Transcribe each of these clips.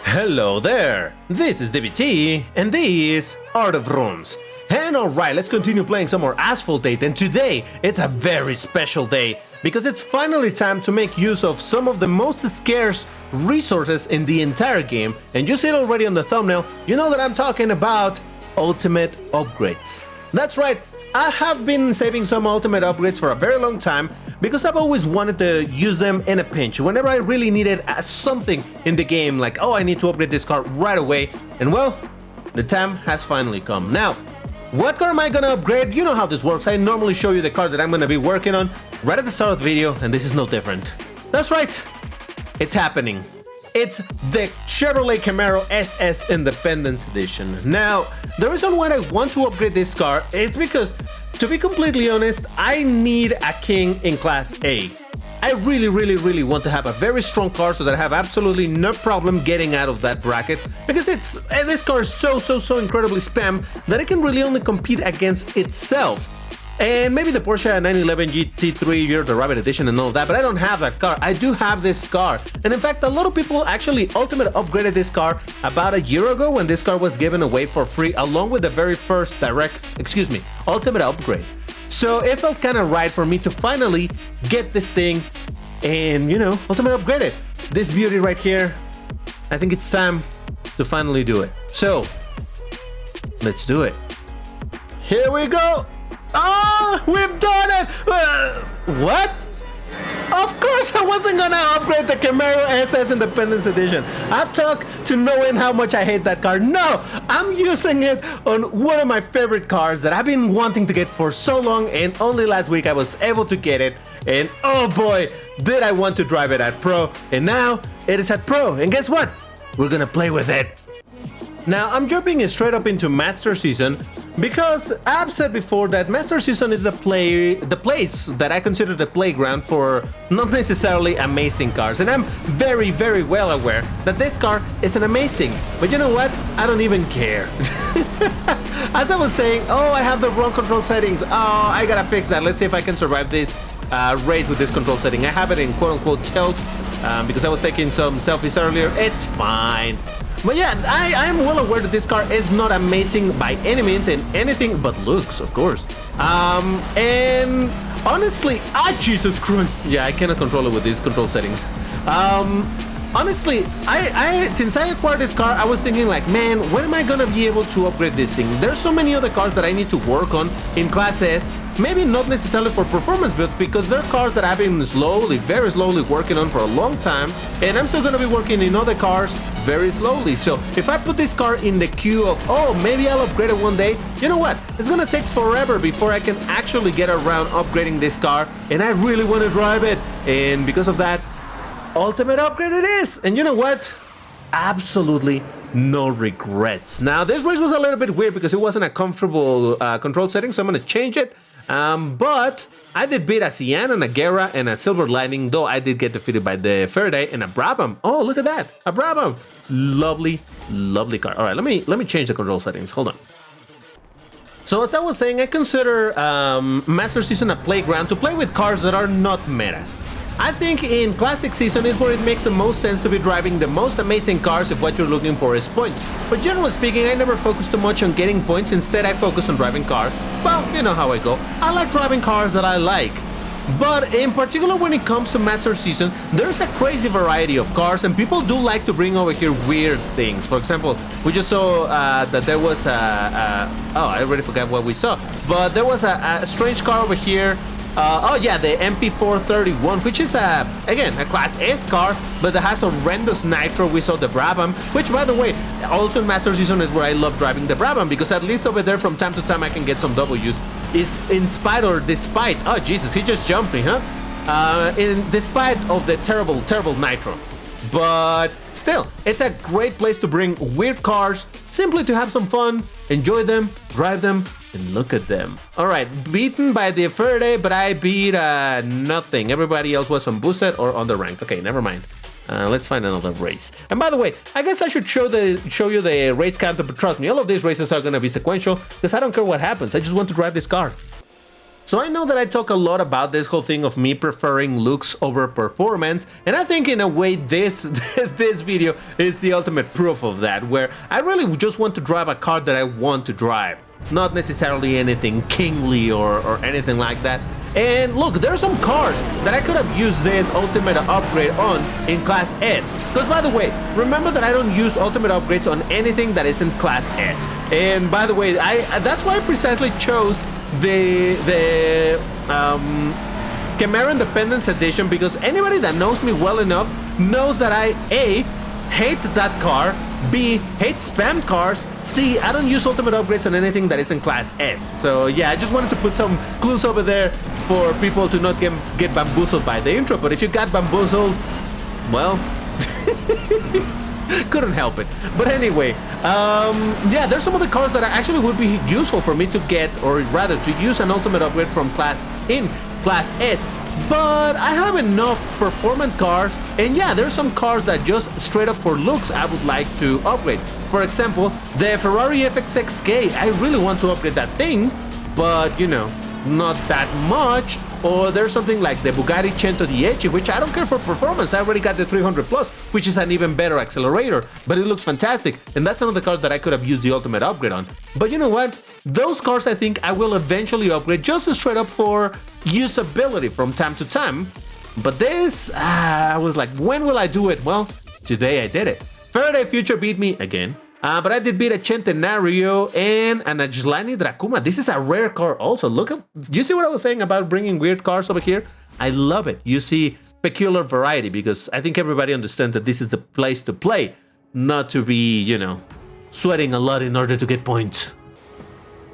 Hello there, this is DBT, and this is Art of Rooms. And alright, let's continue playing some more Asphalt 8, and today it's a very special day, because it's finally time to make use of some of the most scarce resources in the entire game, and you see it already on the thumbnail, you know that I'm talking about ultimate upgrades. That's right, I have been saving some ultimate upgrades for a very long time, because I've always wanted to use them in a pinch, whenever I really needed something in the game, like, oh, I need to upgrade this car right away, and well, the time has finally come. Now, what car am I gonna upgrade? You know how this works, I normally show you the car that I'm gonna be working on right at the start of the video, and this is no different. That's right, it's happening. It's the Chevrolet Camaro SS Independence Edition. Now, the reason why I want to upgrade this car is because, to be completely honest, I need a king in Class A. I really want to have a very strong car so that I have absolutely no problem getting out of that bracket, because this car is so incredibly spam that it can really only compete against itself. And maybe the Porsche 911 GT3, the Rabbit Edition and all that, but I don't have that car. I do have this car. And in fact, a lot of people actually ultimate upgraded this car about a year ago when this car was given away for free along with the very first ultimate upgrade. So it felt kind of right for me to finally get this thing and, ultimate upgrade it. This beauty right here, I think it's time to finally do it. So, let's do it. Here we go. Oh, we've done it! What? Of course I wasn't gonna upgrade the Camaro SS Independence Edition. I've talked to no end how much I hate that car. No, I'm using it on one of my favorite cars that I've been wanting to get for so long, and only last week I was able to get it. And oh boy, did I want to drive it at Pro. And now it is at Pro. And guess what? We're gonna play with it. Now, I'm jumping straight up into Master Season because I've said before that Master Season is the place that I consider the playground for not necessarily amazing cars, and I'm very well aware that this car isn't amazing, but you know what? I don't even care. As I was saying, oh, I have the wrong control settings, oh, I gotta fix that. Let's see if I can survive this race with this control setting. I have it in quote-unquote tilt because I was taking some selfies earlier. It's fine. But yeah, I am well aware that this car is not amazing by any means in anything but looks, of course. And honestly, Jesus Christ. Yeah, I cannot control it with these control settings. Honestly, since I acquired this car, I was thinking like, man, when am I gonna be able to upgrade this thing? There's so many other cars that I need to work on in Class S. Maybe not necessarily for performance, but because they're cars that I've been very slowly working on for a long time, and I'm still gonna be working in other cars very slowly. So if I put this car in the queue of, oh, maybe I'll upgrade it one day, you know what? It's gonna take forever before I can actually get around upgrading this car, and I really want to drive it. And because of that, ultimate upgrade it is. And you know what? Absolutely no regrets. Now, this race was a little bit weird because it wasn't a comfortable control setting, so I'm gonna change it. But I did beat a Cyan and a Guerra and a Silver Lightning, though I did get defeated by the Faraday and a Brabham. Oh, look at that, a Brabham. Lovely car. All right, let me change the control settings. Hold on. So as I was saying, I consider Master Season a playground to play with cars that are not metas. I think in Classic Season is where it makes the most sense to be driving the most amazing cars if what you're looking for is points. But generally speaking, I never focus too much on getting points, instead I focus on driving cars. Well, you know how I go. I like driving cars that I like. But in particular when it comes to Master Season, there's a crazy variety of cars, and people do like to bring over here weird things. For example, we just saw that there was oh, I already forgot what we saw. But there was a strange car over here. Oh yeah, the MP431, which is again a Class S car, but that has horrendous nitro. We saw the Brabham, which by the way, also in Master Season is where I love driving the Brabham, because at least over there from time to time I can get some W's. Is in spite or despite, oh Jesus, he just jumped me, huh? Despite of the terrible nitro. But still, it's a great place to bring weird cars, simply to have some fun, enjoy them, drive them, and look at them. Alright, beaten by the Faraday, but I beat nothing. Everybody else was on boosted or on the rank. Okay, never mind. Let's find another race. And by the way, I guess I should show you the race counter, but trust me, all of these races are gonna be sequential, because I don't care what happens. I just want to drive this car. So I know that I talk a lot about this whole thing of me preferring looks over performance, and I think in a way this this video is the ultimate proof of that, where I really just want to drive a car that I want to drive, not necessarily anything kingly or anything like that. And look, there are some cars that I could have used this ultimate upgrade on in Class S. Because by the way, remember that I don't use ultimate upgrades on anything that isn't Class S. And by the way, that's why I precisely chose the Camaro Independence Edition, because anybody that knows me well enough knows that I A, hate that car, B, hate spam cars, C, I don't use ultimate upgrades on anything that isn't Class S. So yeah, I just wanted to put some clues over there for people to not get bamboozled by the intro, but if you got bamboozled, well, couldn't help it. But anyway, yeah, there's some of the cars that actually would be useful for me to get, or rather to use an ultimate upgrade from Class S. But I have enough performant cars, and yeah, there's some cars that just straight up for looks I would like to upgrade. For example, the Ferrari FXXK, I really want to upgrade that thing, but you know, not that much. Or there's something like the Bugatti 110, which I don't care for performance. I already got the 300 Plus, which is an even better accelerator, but it looks fantastic, and that's another car that I could have used the ultimate upgrade on. But you know what? Those cars I think I will eventually upgrade just straight up for usability from time to time. But this, I was like, when will I do it? Well, today I did it. Faraday Future beat me again. But I did beat a Centenario and an Ajlani Dracuma. This is a rare car also. Look at, you see what I was saying about bringing weird cars over here? I love it. You see peculiar variety, because I think everybody understands that this is the place to play, not to be, you know, sweating a lot in order to get points.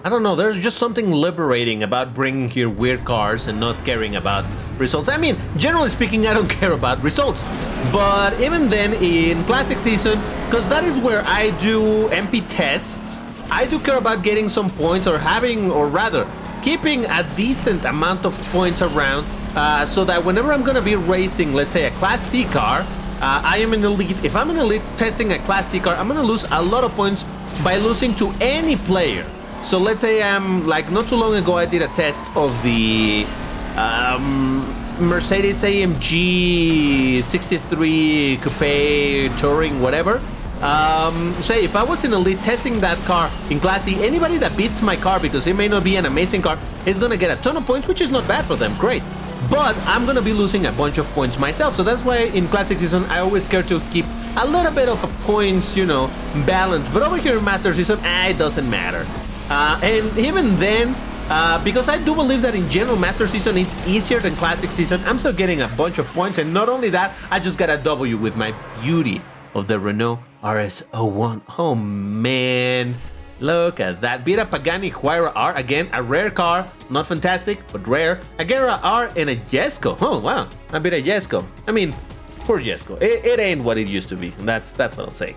I don't know, there's just something liberating about bringing here weird cars and not caring about results. I mean, generally speaking, I don't care about results. But even then, in Classic Season, because that is where I do MP tests, I do care about getting some points, or having, or rather, keeping a decent amount of points around, so that whenever I'm gonna be racing, let's say a Class C car, I am an elite. If I'm an elite testing a Class C car, I'm gonna lose a lot of points by losing to any player. So let's say I'm like, not too long ago I did a test of the Mercedes AMG 63 Coupe Touring, whatever. Say if I was in elite testing that car in Class C, anybody that beats my car, because it may not be an amazing car, is gonna get a ton of points, which is not bad for them, great. But I'm gonna be losing a bunch of points myself, so that's why in Classic Season I always care to keep a little bit of a points, you know, balance. But over here in Master Season, it doesn't matter. And even then, because I do believe that in general Master Season it's easier than Classic Season, I'm still getting a bunch of points, and not only that, I just got a W with my beauty of the Renault RS01. Oh man, look at that. Beat a Pagani Huayra R, again, a rare car, not fantastic, but rare. A Guerra R and a Jesko. Oh wow, I beat a Jesko. I mean, poor Jesko. It ain't what it used to be. That's what I'll say.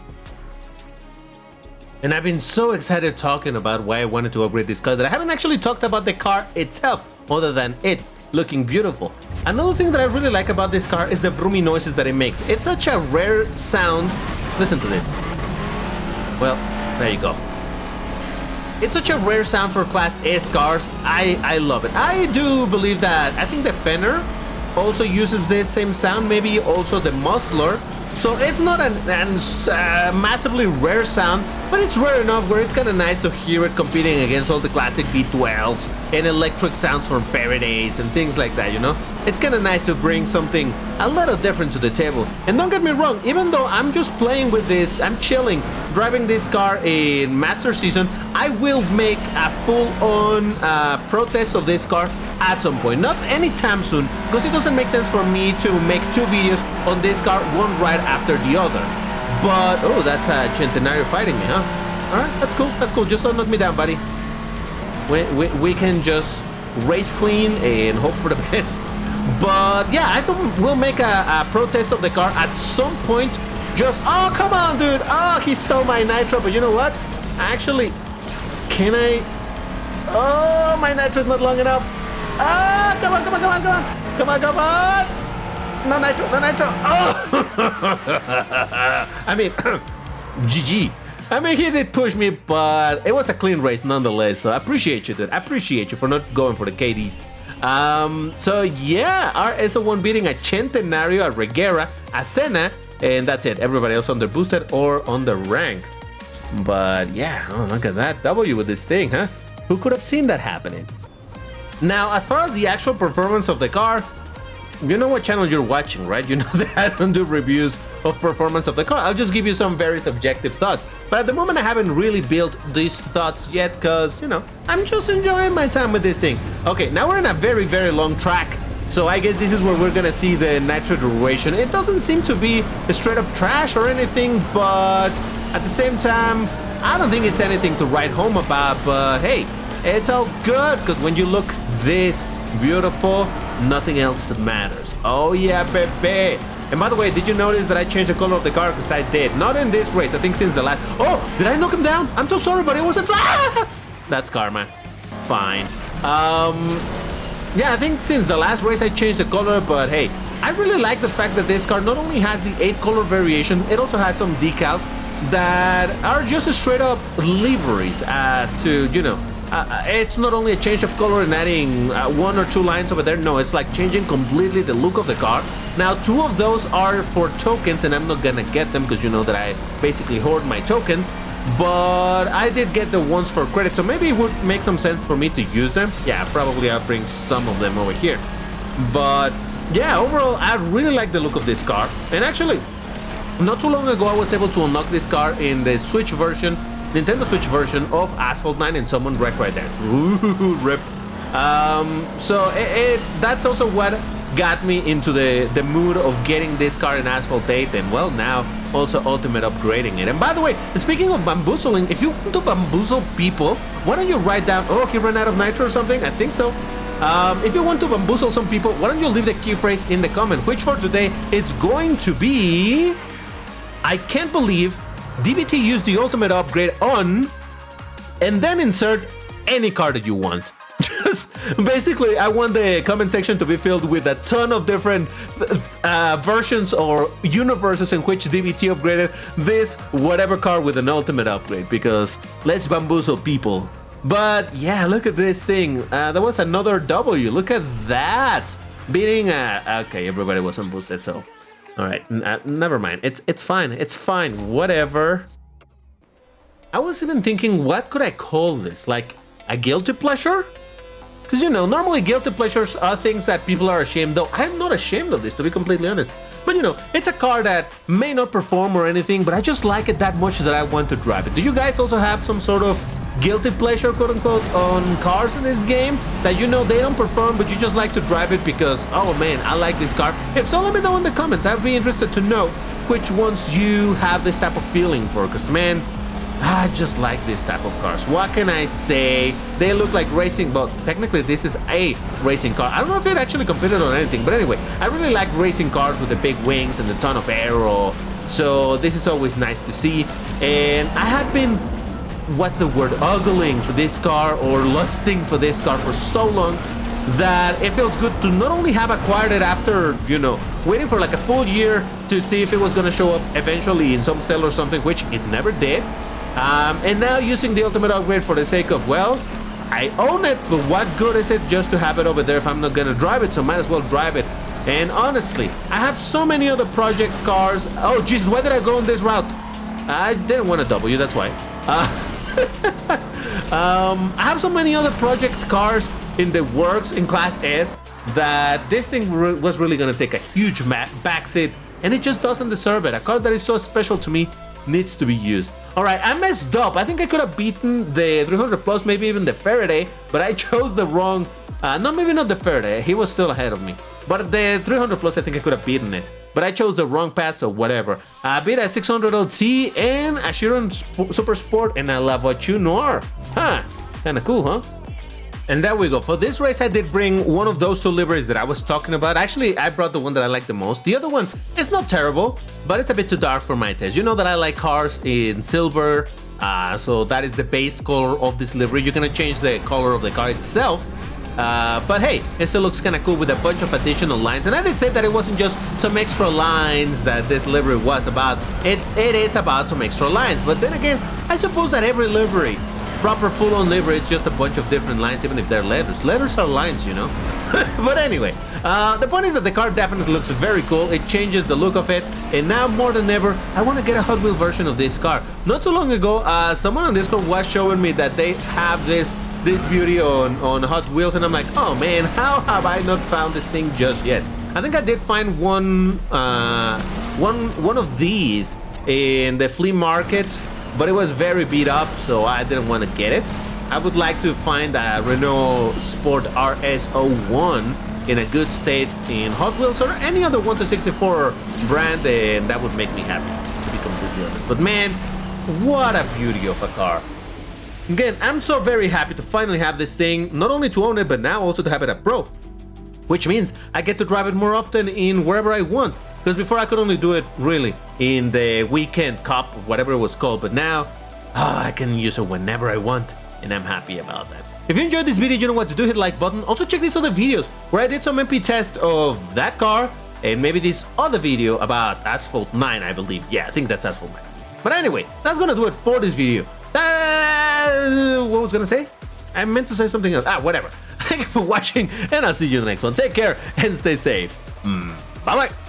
And I've been so excited talking about why I wanted to upgrade this car that I haven't actually talked about the car itself, other than it looking beautiful. Another thing that I really like about this car is the vroomy noises that it makes. It's such a rare sound. Listen to this. Well, there you go. It's such a rare sound for Class S cars. I love it. I do believe that, I think the Fenner also uses this same sound, maybe also the Muffler. So it's not a massively rare sound, but it's rare enough where it's kind of nice to hear it competing against all the classic V12s and electric sounds from Faradays and things like that, you know? It's kind of nice to bring something a little different to the table. And don't get me wrong, even though I'm just playing with this, I'm chilling, driving this car in Master Season, I will make a full-on protest of this car at some point. Not anytime soon, because it doesn't make sense for me to make two videos on this car, one right after the other. But, oh, that's a Centenario fighting me, huh? Alright, that's cool, just don't knock me down, buddy. We can just race clean and hope for the best. But yeah, I still will make a protest of the car at some point. Just, oh, come on, dude. Oh, he stole my nitro, but you know what? Actually, can I? Oh, my nitro's not long enough. Ah, come on. No nitro. Oh! I mean, GG. I mean, he did push me, but it was a clean race nonetheless. So I appreciate you, dude. I appreciate you for not going for the KDs. So yeah, our SO1 beating a Centenario, a Reguera, a Senna, and that's it. Everybody else under boosted or on the rank. But yeah, oh, look at that W with this thing, huh? Who could have seen that happening? Now, as far as the actual performance of the car, you know what channel you're watching, right? You know that I don't do reviews of performance of the car. I'll just give you some very subjective thoughts. But at the moment, I haven't really built these thoughts yet because, you know, I'm just enjoying my time with this thing. Okay, now we're in a very, very long track. So I guess this is where we're gonna see the nitro duration. It doesn't seem to be straight up trash or anything, but at the same time, I don't think it's anything to write home about. But hey, it's all good because when you look this beautiful, nothing else matters. Oh yeah, baby. And by the way, did you notice that I changed the color of the car? Because I did. Not in this race, I think since the last... Oh, did I knock him down? I'm so sorry, but it wasn't... That's karma. Fine. Yeah, I think since the last race I changed the color, but hey, I really like the fact that this car not only has the 8 color variation, it also has some decals that are just straight up liveries as to, you know, it's not only a change of color and adding 1 or 2 lines over there. No, it's like changing completely the look of the car. Now, 2 of those are for tokens, and I'm not gonna get them because you know that I basically hoard my tokens. But I did get the ones for credit, so maybe it would make some sense for me to use them. Yeah, probably I'll bring some of them over here. But yeah, overall, I really like the look of this car. And actually, not too long ago, I was able to unlock this car in the Switch version, Nintendo Switch version of Asphalt 9, and someone wrecked right there. Ooh, rip. So that's also what got me into the mood of getting this car in Asphalt 8, and well, now also ultimate upgrading it. And by the way, speaking of bamboozling, if you want to bamboozle people, why don't you write down, oh, he ran out of nitro or something? I think so. If you want to bamboozle some people, why don't you leave the key phrase in the comment, which for today it's going to be, I can't believe DBT used the ultimate upgrade on, and then insert any car that you want. Just basically, I want the comment section to be filled with a ton of different versions or universes in which DBT upgraded this whatever car with an ultimate upgrade, because let's bamboozle people. But yeah, look at this thing. There was another W. Look at that. Beating okay, everybody was unboosted, so all right, never mind. It's fine. It's fine. Whatever. I was even thinking, what could I call this? Like a guilty pleasure? Because, you know, normally guilty pleasures are things that people are ashamed of. I'm not ashamed of this, to be completely honest. But, you know, it's a car that may not perform or anything, but I just like it that much that I want to drive it. Do you guys also have some sort of guilty pleasure, quote unquote, on cars in this game? That, you know, they don't perform, but you just like to drive it because, oh man, I like this car. If so, let me know in the comments. I'd be interested to know which ones you have this type of feeling for. Because, man, I just like this type of cars. What can I say? They look like racing, but technically this is a racing car. I don't know if it actually competed on anything, but anyway, I really like racing cars with the big wings and the ton of aero. So this is always nice to see. And I have been, what's the word, ogling for this car or lusting for this car for so long that it feels good to not only have acquired it after, you know, waiting for like a full year to see if it was gonna show up eventually in some sale or something, which it never did. And now using the ultimate upgrade for the sake of, well, I own it, but what good is it just to have it over there if I'm not gonna drive it? So might as well drive it. And honestly, I have so many other project cars. Oh Jesus, why did I go on this route? I didn't want a W, that's why. I have so many other project cars in the works in Class S that this thing was really gonna take a huge backseat, and it just doesn't deserve it. A car that is so special to me needs to be used. All right, I messed up. I think I could have beaten the 300 plus, maybe even the Faraday, but I chose the wrong, no, maybe not the Faraday. He was still ahead of me. But the 300 plus, I think I could have beaten it. But I chose the wrong path, so whatever. I beat a 600 LT and a Chiron Super Sport and a Lavoie Noir. Huh, kinda cool, huh? And there we go. For this race, I did bring one of those 2 liveries that I was talking about. Actually, I brought the one that I like the most. The other one is not terrible, but it's a bit too dark for my taste. You know that I like cars in silver, so that is the base color of this livery. You're gonna change the color of the car itself, But hey, it still looks kind of cool with a bunch of additional lines. And I did say that it wasn't just some extra lines that this livery was about. It is about some extra lines. But then again, I suppose that every livery, proper full-on livery, is just a bunch of different lines, even if they're letters. Letters are lines, you know? But anyway, the point is that the car definitely looks very cool. It changes the look of it. And now more than ever, I want to get a Hot Wheel version of this car. Not too long ago, someone on Discord was showing me that they have this beauty on Hot Wheels, and I'm like, oh man, how have I not found this thing just yet? I think I did find one of these in the flea market, but it was very beat up, so I didn't want to get it. I would like to find a Renault Sport RS01 in a good state in Hot Wheels or any other 1-64 brand, and that would make me happy, to be completely honest. But man, what a beauty of a car. Again, I'm so very happy to finally have this thing, not only to own it, but now also to have it at Pro. Which means I get to drive it more often in wherever I want. Because before I could only do it, really, in the weekend cup, whatever it was called. But now, I can use it whenever I want, and I'm happy about that. If you enjoyed this video, you know what to do, hit the like button. Also check these other videos, where I did some MP test of that car, and maybe this other video about Asphalt 9, I believe. Yeah, I think that's Asphalt 9. But anyway, that's gonna do it for this video. What was I gonna say? I meant to say something else. Whatever. Thank you for watching, and I'll see you in the next one. Take care and stay safe. Bye-bye.